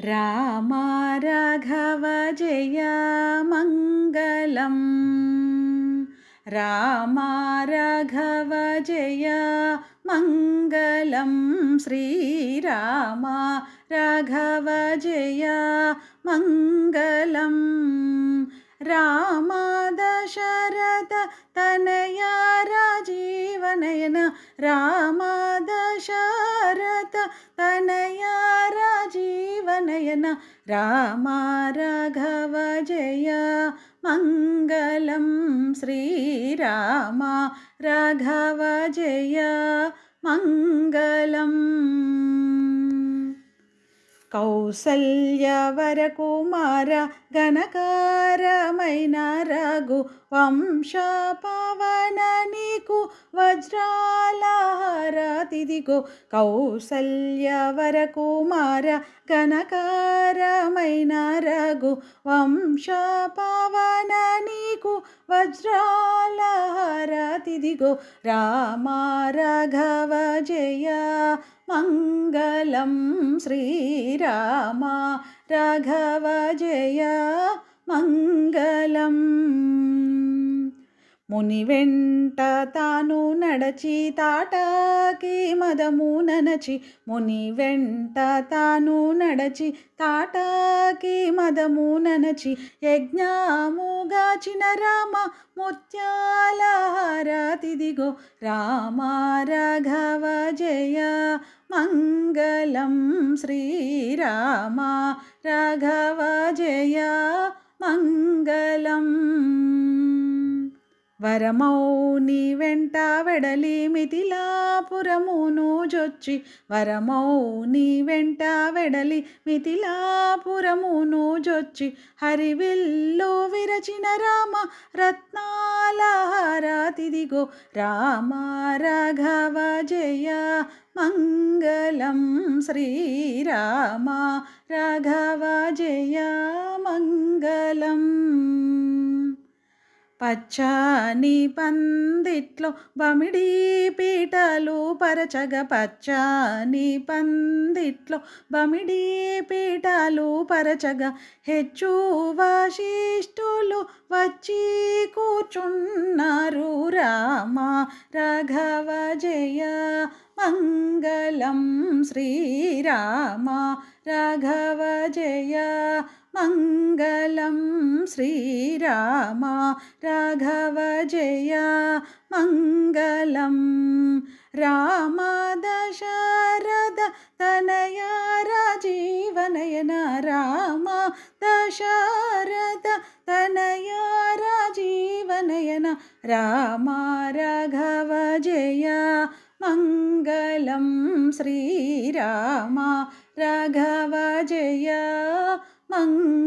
రామ రాఘవ జయ మంగళం. రామ రాఘవ జయ మంగళం. శ్రీరామ రాఘవ జయ మంగళం. రామ దశరథ తనయ రాజీవనయన. రామ దశరథ తనయ రాజీవనయన. రామ రాఘవ జయ మంగళం. శ్రీరామ రాఘవ జయ మంగళం. కౌసల్యవర కుమార ఘనకారమైన రఘు వంశ పవన నీకు వజ్రాలహారతిదిగో. కౌసల్యవర కుమార ఘనకారమైన రఘు వంశ పవన నీకు వజ్రాలహారతిదిగో. రామ రాఘవ జయ మంగళం. శ్రీరామ రాఘవ జయ మంగళం. ముని వెంట తాను నడచి తాటాకి మదము ననచి. ముని వెంట తాను నడచి తాటాకి మదము ననచి. యజ్ఞముగాచిన రామ ముత్యాలహారతిదిగో. రామ రాఘవ జయ మంగళం. శ్రీరామ రాఘవ జయ మంగళం. వరమౌని వెంట వెడలి మిథిలాపురమును జొచ్చి. వరమౌని వెంట వెడలి మిథిలాపురమును జొచ్చి. హరివిల్లు విరచిన రామ రత్నాలహారతిదిగో. రామ రాఘవ జయ మంగళం. శ్రీరామ రాఘవ జయ మంగళం. పచ్చని పందిట్లో బమిడి పీటలు పరచగ. పచ్చని పందిట్లో బమిడి పీటలు పరచగ. హెచ్చు వశిష్ఠులు వచ్చి కూర్చున్నారు. రామ రాఘవ జయ మంగళం. శ్రీరామ రాఘవ జయ మంగళం. శ్రీరామ రాఘవ జయ మంగళం. రామ దశరథ తనయ రాజీవనయన. రామ దశరథ తనయ రాజీవనయన. రామ రాఘవ జయ మంగళం. శ్రీరామ రాఘవ జయ మంగళం.